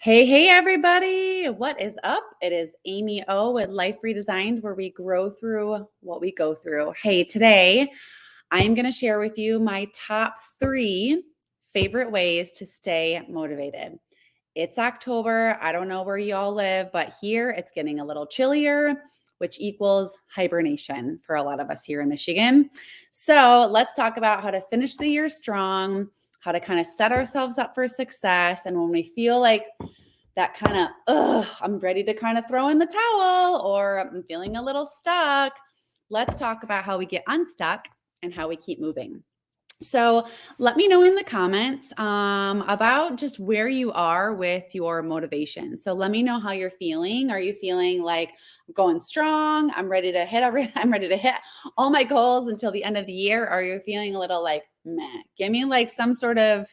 Hey, everybody. What is up? It is Amy O with Life Redesigned, where we grow through what we go through. Hey, today I'm going to share with you my top 3 favorite ways to stay motivated. It's October. I don't know where you all live, but here it's getting a little chillier, which equals hibernation for a lot of us here in Michigan. So let's talk about how to finish the year strong, how to kind of set ourselves up for success. And when we feel like that kind of, I'm ready to kind of throw in the towel or I'm feeling a little stuck, let's talk about how we get unstuck and how we keep moving. So let me know in the comments about just where you are with your motivation. So let me know how you're feeling. Are you feeling like I'm going strong? I'm ready to hit I'm ready to hit all my goals until the end of the year. Or are you feeling a little like meh? Give me like some sort of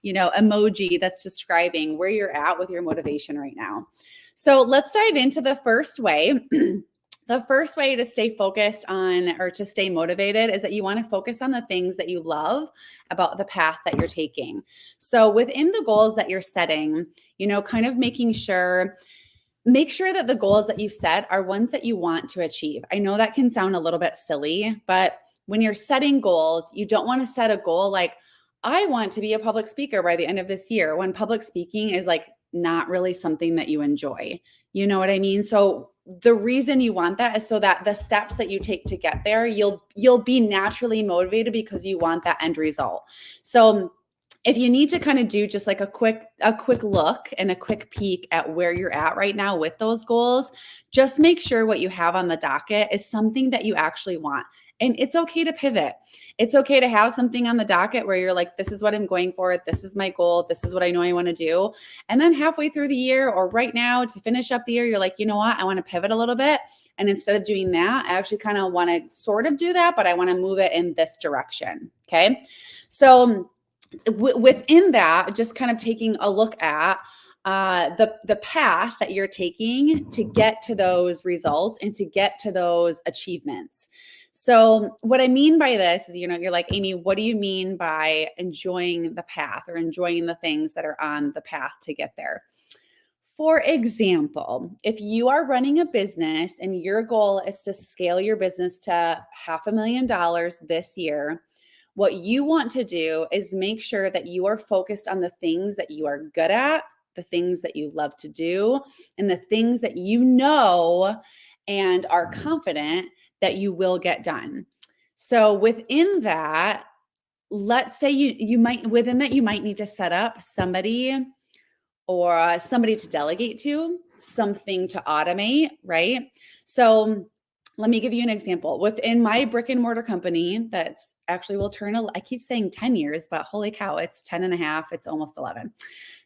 emoji that's describing where you're at with your motivation right now. So let's dive into the first way. The first way to stay focused on or to stay motivated is that you want to focus on the things that you love about the path that you're taking. So within the goals that you're setting, kind of make sure that the goals that you set are ones that you want to achieve. I know that can sound a little bit silly, but when you're setting goals, you don't want to set a goal like, I want to be a public speaker by the end of this year, when public speaking is like not really something that you enjoy. You know what I mean? So the reason you want that is so that the steps that you take to get there, you'll be naturally motivated because you want that end result. So if you need to kind of do just like a quick look and a quick peek at where you're at right now with those goals, just make sure what you have on the docket is something that you actually want. And it's okay to pivot. It's okay to have something on the docket where you're like, this is what I'm going for. This is my goal. This is what I know I want to do. And then halfway through the year or right now to finish up the year, you're like, you know what? I want to pivot a little bit. And instead of doing that, I actually kind of want to sort of do that, but I want to move it in this direction. Okay. So within that, just kind of taking a look at the path that you're taking to get to those results and to get to those achievements. So what I mean by this is, you're like, Amy, what do you mean by enjoying the path or enjoying the things that are on the path to get there? For example, if you are running a business and your goal is to scale your business to $500,000 this year, what you want to do is make sure that you are focused on the things that you are good at, the things that you love to do, and the things that you know and are confident that you will get done. So within that, let's say you might need to set up somebody or somebody to delegate to, something to automate, right? So let me give you an example. Within my brick and mortar company, that's actually will turn, I keep saying 10 years, but holy cow, it's 10 and a half. It's almost 11.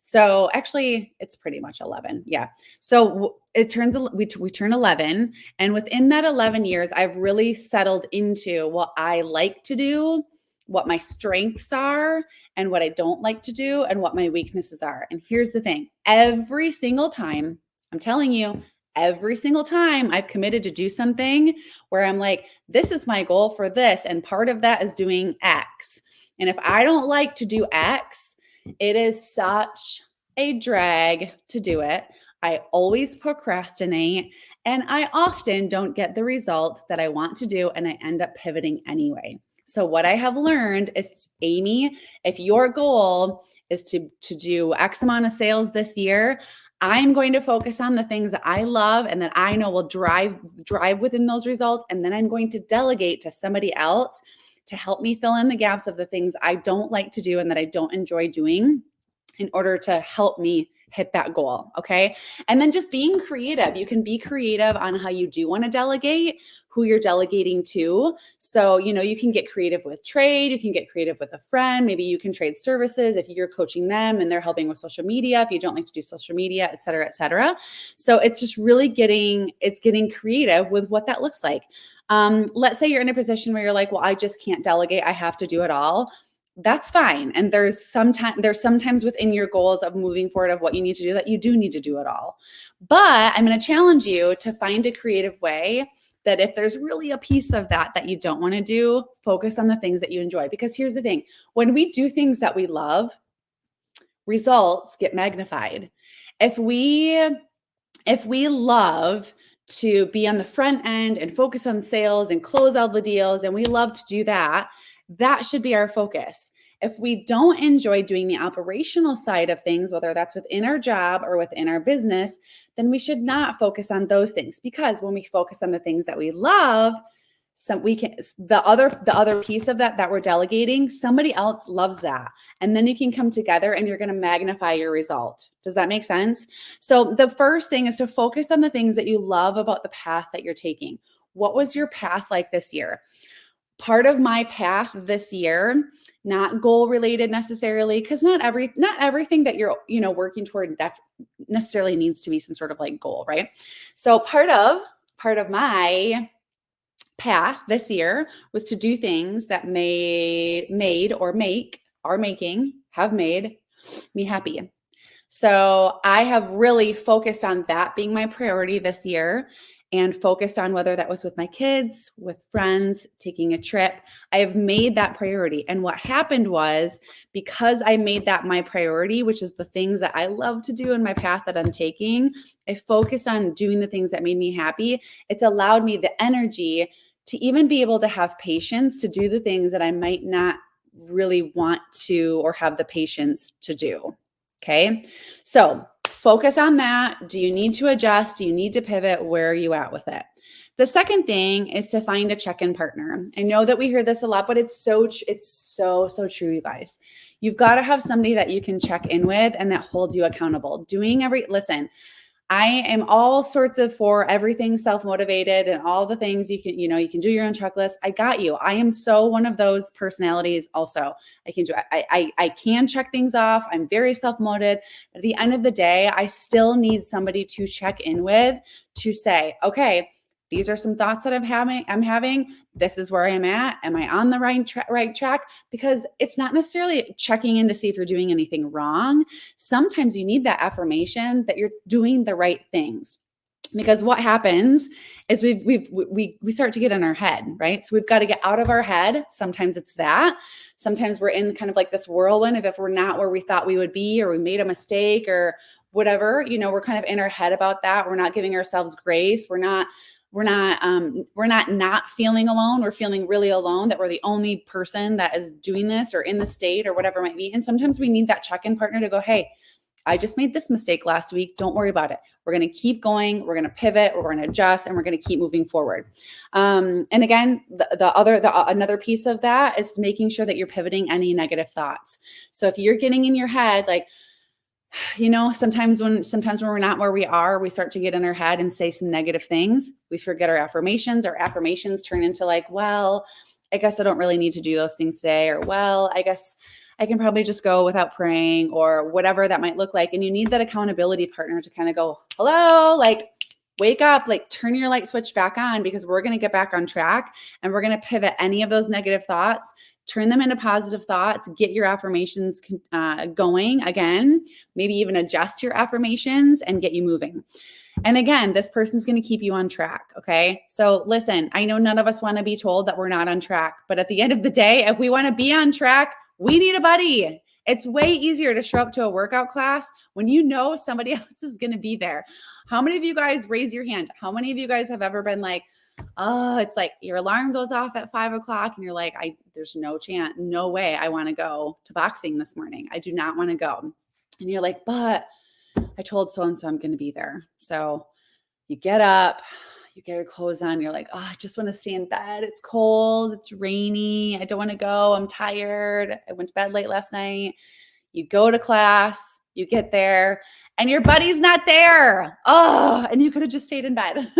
So actually it's pretty much 11. Yeah. So it turns, we turn 11. And within that 11 years, I've really settled into what I like to do, what my strengths are, and what I don't like to do, and what my weaknesses are. And here's the thing, every single time, I'm telling you, every single time I've committed to do something where I'm like, this is my goal for this, and part of that is doing X. And if I don't like to do X, it is such a drag to do it. I always procrastinate, and I often don't get the result that I want to do, and I end up pivoting anyway. So what I have learned is, Amy, if your goal is to do X amount of sales this year, I'm going to focus on the things that I love and that I know will drive within those results. And then I'm going to delegate to somebody else to help me fill in the gaps of the things I don't like to do and that I don't enjoy doing in order to help me hit that goal. Okay. And then just being creative. You can be creative on how you do want to delegate, who you're delegating to. So, you can get creative with trade. You can get creative with a friend. Maybe you can trade services if you're coaching them and they're helping with social media, if you don't like to do social media, et cetera, et cetera. So it's just really getting creative with what that looks like. Let's say you're in a position where you're like, well, I just can't delegate. I have to do it all. That's fine. And there's sometimes within your goals of moving forward of what you need to do that you do need to do it all. But I'm going to challenge you to find a creative way that if there's really a piece of that you don't want to do, focus on the things that you enjoy. Because here's the thing, when we do things that we love, results get magnified. If we love to be on the front end and focus on sales and close all the deals, and we love to do that, that should be our focus. If we don't enjoy doing the operational side of things, whether that's within our job or within our business, then we should not focus on those things, because when we focus on the things that we love, the other piece of that we're delegating, somebody else loves that. And then you can come together and you're going to magnify your result. Does that make sense? So the first thing is to focus on the things that you love about the path that you're taking. What was your path like this year? Part of my path this year, not goal related necessarily, because not everything that you're working toward necessarily needs to be some sort of like goal, right? So part of my path this year was to do things that have made me happy. So I have really focused on that being my priority this year, and focused on whether that was with my kids, with friends, taking a trip. I have made that priority. And what happened was, because I made that my priority, which is the things that I love to do in my path that I'm taking, I focused on doing the things that made me happy. It's allowed me the energy to even be able to have patience to do the things that I might not really want to or have the patience to do. Okay. So focus on that. Do you need to adjust? Do you need to pivot? Where are you at with it? The second thing is to find a check-in partner. I know that we hear this a lot, but it's so true, you guys. You've got to have somebody that you can check in with and that holds you accountable. Listen, I am all sorts of for everything self-motivated and all the things you can do your own checklist. I got you. I am so one of those personalities also. I can do I can check things off. I'm very self-motivated. At the end of the day, I still need somebody to check in with, to say, okay, these are some thoughts that I'm having. This is where I'm at. Am I on the right track? Because it's not necessarily checking in to see if you're doing anything wrong. Sometimes you need that affirmation that you're doing the right things. Because what happens is we start to get in our head, right? So we've got to get out of our head. Sometimes it's that. Sometimes we're in kind of like this whirlwind of, if we're not where we thought we would be, or we made a mistake or whatever, we're kind of in our head about that. We're not giving ourselves grace. We're not feeling alone. We're feeling really alone, that we're the only person that is doing this or in the state or whatever it might be. And sometimes we need that check-in partner to go, hey, I just made this mistake last week. Don't worry about it. We're going to keep going. We're going to pivot. We're going to adjust, and we're going to keep moving forward. And again, another piece of that is making sure that you're pivoting any negative thoughts. So if you're getting in your head, like, sometimes when we're not where we are, we start to get in our head and say some negative things. We forget our affirmations. Our affirmations turn into like, well, I guess I don't really need to do those things today. Or, well, I guess I can probably just go without praying, or whatever that might look like. And you need that accountability partner to kind of go, hello, like, wake up, like, turn your light switch back on, because we're going to get back on track, and we're going to pivot any of those negative thoughts, turn them into positive thoughts, get your affirmations going again, maybe even adjust your affirmations and get you moving. And again, this person's going to keep you on track. Okay. So listen, I know none of us want to be told that we're not on track, but at the end of the day, if we want to be on track, we need a buddy. It's way easier to show up to a workout class when you know somebody else is going to be there. How many of you guys, raise your hand? How many of you guys have ever been like, oh, it's like your alarm goes off at 5 o'clock and you're like, there's no chance, no way I want to go to boxing this morning. I do not want to go. And you're like, but I told so-and-so I'm going to be there. So you get up, you get your clothes on. You're like, oh, I just want to stay in bed. It's cold. It's rainy. I don't want to go. I'm tired. I went to bed late last night. You go to class, you get there, and your buddy's not there. Oh, and you could have just stayed in bed.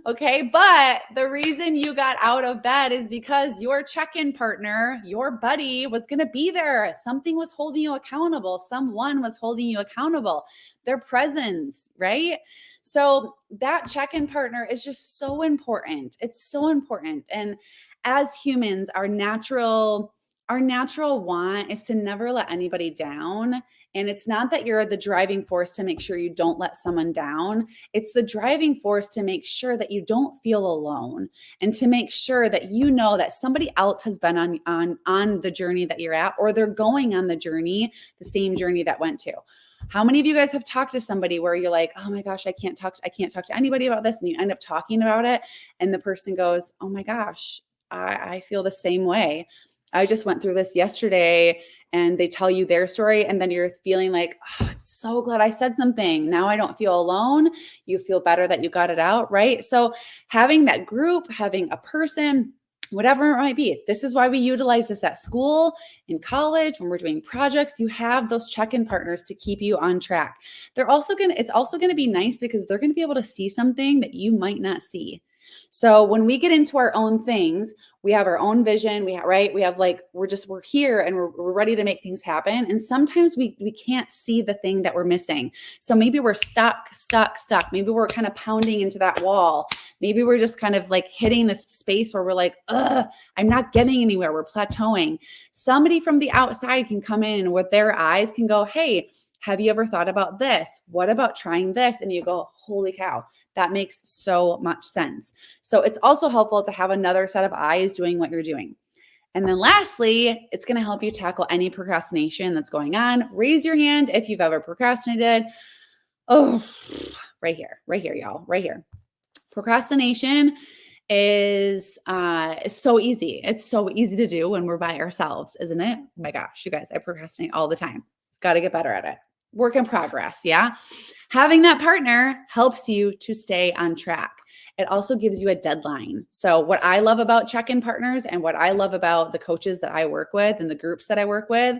Okay. But the reason you got out of bed is because your check-in partner, your buddy, was going to be there. Something was holding you accountable. Someone was holding you accountable. Their presence, right? So that check-in partner is just so important. It's so important. And as humans, our natural want is to never let anybody down. And it's not that you're the driving force to make sure you don't let someone down. It's the driving force to make sure that you don't feel alone, and to make sure that you know that somebody else has been on the journey that you're at, or they're going on the journey, the same journey that went to. How many of you guys have talked to somebody where you're like, oh my gosh, I can't talk to anybody about this, and you end up talking about it, and the person goes, oh my gosh, I feel the same way. I just went through this yesterday, and they tell you their story, and then you're feeling like, oh, I'm so glad I said something. Now I don't feel alone. You feel better that you got it out, right? So having that group, having a person, whatever it might be. This is why we utilize this at school, in college, when we're doing projects. You have those check-in partners to keep you on track. It's also going to be nice because they're going to be able to see something that you might not see. So when we get into our own things, we have our own vision. We're here and we're ready to make things happen. And sometimes we can't see the thing that we're missing. So maybe we're stuck. Maybe we're kind of pounding into that wall. Maybe we're just kind of like hitting this space where we're like, I'm not getting anywhere. We're plateauing. Somebody from the outside can come in and with their eyes can go, hey, have you ever thought about this? What about trying this? And you go, holy cow, that makes so much sense. So it's also helpful to have another set of eyes doing what you're doing. And then lastly, it's going to help you tackle any procrastination that's going on. Raise your hand if you've ever procrastinated. Oh, right here, y'all, right here. Procrastination is so easy. It's so easy to do when we're by ourselves, isn't it? Oh my gosh, you guys, I procrastinate all the time. Got to get better at it. Work in progress. Yeah. Having that partner helps you to stay on track. It also gives you a deadline. So what I love about check-in partners and what I love about the coaches that I work with and the groups that I work with,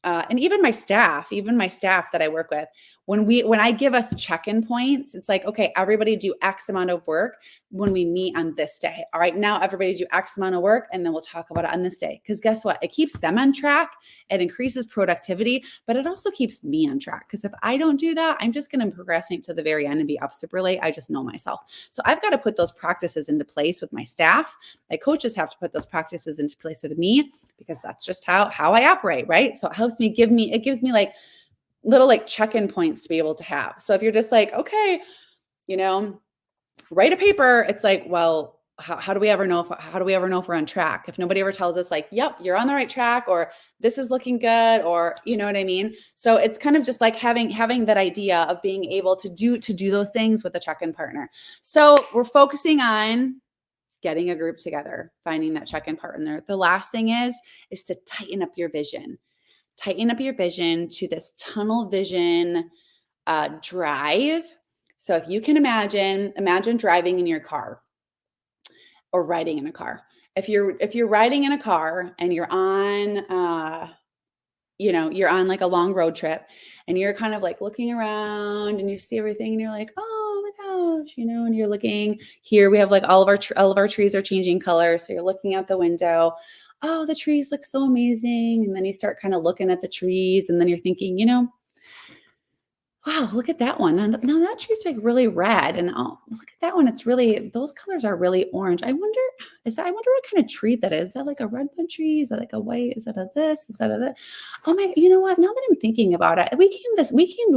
and even my staff that I work with, when I give us check-in points, it's like, okay, everybody do X amount of work when we meet on this day. All right, now everybody do X amount of work, and then we'll talk about it on this day. Because guess what? It keeps them on track. It increases productivity, but it also keeps me on track. Because if I don't do that, I'm just going to procrastinate to the very end and be up super late. I just know myself. So I've got to put those practices into place with my staff. My coaches have to put those practices into place with me, because that's just how I operate, right? So it gives me like little like check-in points to be able to have. So if you're just like, okay, write a paper, it's like, well, how do we ever know if we're on track? If nobody ever tells us like, yep, you're on the right track, or this is looking good, or you know what I mean? So it's kind of just like having that idea of being able to do those things with a check-in partner. So we're focusing on getting a group together, finding that check-in partner. The last thing is to tighten up your vision. Tighten up your vision to this tunnel vision drive. So if you can imagine driving in your car or riding in a car. If you're riding in a car and you're on you're on like a long road trip and you're kind of like looking around and you see everything and you're like, oh my gosh, and you're looking here. We have like all of our trees are changing color. So you're looking out the window. Oh, the trees look so amazing. And then you start kind of looking at the trees and then you're thinking, wow, look at that one. Now that tree's like really red. And oh, look at that one. Those colors are really orange. I wonder what kind of tree that is. Is that like a redwood tree? Is that like a white? Is that a this? Is that a that? Oh my, you know what? Now that I'm thinking about it, we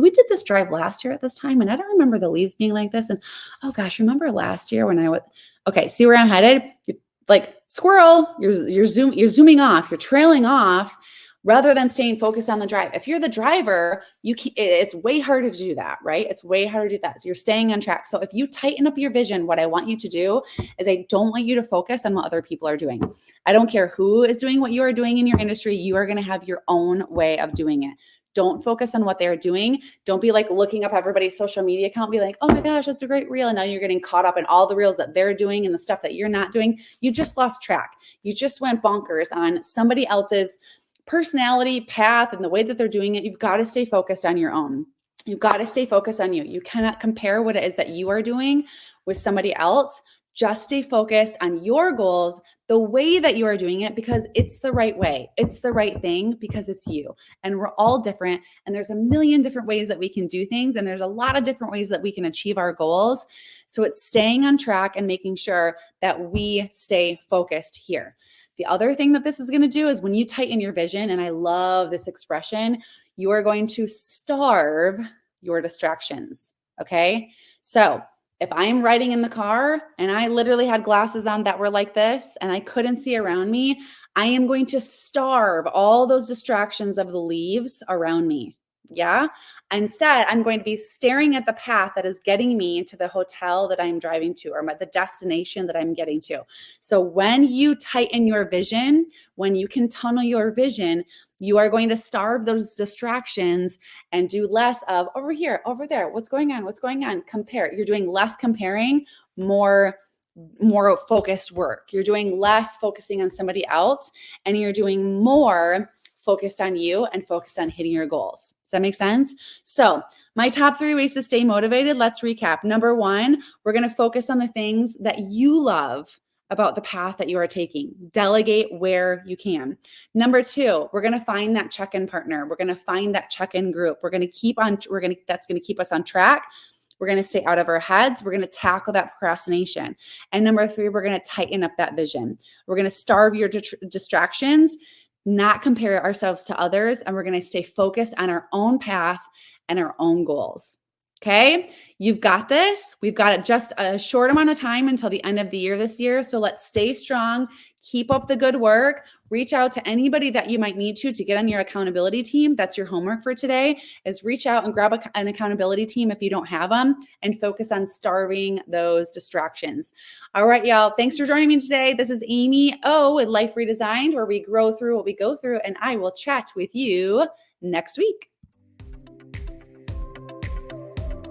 did this drive last year at this time. And I don't remember the leaves being like this. And oh gosh, remember last year when okay, see where I'm headed? You're like squirrel, you're zooming off, you're trailing off, rather than staying focused on the drive. If you're the driver, it's way harder to do that, right? It's way harder to do that. So you're staying on track. So if you tighten up your vision, what I want you to do is I don't want you to focus on what other people are doing. I don't care who is doing what you are doing in your industry. You are going to have your own way of doing it. Don't focus on what they're doing. Don't be like looking up everybody's social media account and be like, oh my gosh, that's a great reel. And now you're getting caught up in all the reels that they're doing and the stuff that you're not doing. You just lost track. You just went bonkers on somebody else's personality, path, and the way that they're doing it. You've got to stay focused on your own. You've got to stay focused on you. You cannot compare what it is that you are doing with somebody else. Just stay focused on your goals, the way that you are doing it, because it's the right way. It's the right thing because it's you. And we're all different. And there's a million different ways that we can do things. And there's a lot of different ways that we can achieve our goals. So it's staying on track and making sure that we stay focused here. The other thing that this is going to do is when you tighten your vision, and I love this expression, you are going to starve your distractions. Okay. So if I'm riding in the car and I literally had glasses on that were like this and I couldn't see around me, I am going to starve all those distractions of the leaves around me. Yeah. Instead, I'm going to be staring at the path that is getting me to the hotel that I'm driving to or the destination that I'm getting to. So when you tighten your vision, when you can tunnel your vision, you are going to starve those distractions and do less of over here, over there. What's going on? What's going on? Compare. You're doing less comparing, more focused work. You're doing less focusing on somebody else, and you're doing more focused on you and focused on hitting your goals. Does that make sense? So, my top 3 ways to stay motivated, let's recap. Number 1, we're going to focus on the things that you love about the path that you are taking. Delegate where you can. Number 2, we're going to find that check-in partner. We're going to find that check-in group. That's going to keep us on track. We're going to stay out of our heads. We're going to tackle that procrastination. And number 3, we're going to tighten up that vision. We're going to starve your distractions, not compare ourselves to others, and we're going to stay focused on our own path and our own goals. Okay, you've got this. We've got just a short amount of time until the end of the year this year. So let's stay strong, keep up the good work, reach out to anybody that you might need to get on your accountability team. That's your homework for today, is reach out and grab an accountability team if you don't have them, and focus on starving those distractions. All right, y'all. Thanks for joining me today. This is Amy O with Life Redesigned, where we grow through what we go through, and I will chat with you next week.